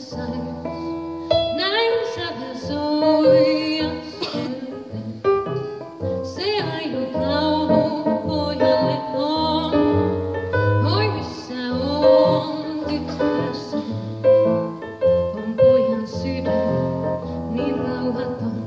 sais, näin sävel soija syöden. Se ainut laulu pojalle on, oi missä on tyttössä. On pojan sydän niin rauhaton.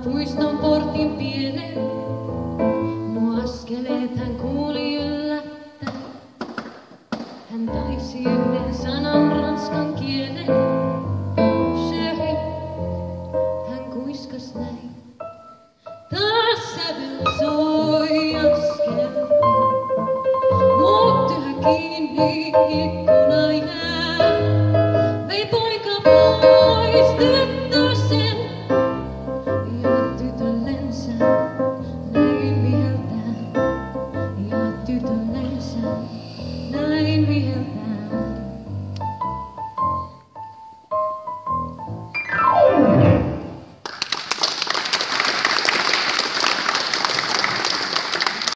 Puiston portin pienen, nuo askeleet hän kuuli yllättäen. Hän taisi yhden sanan ranskan kielen.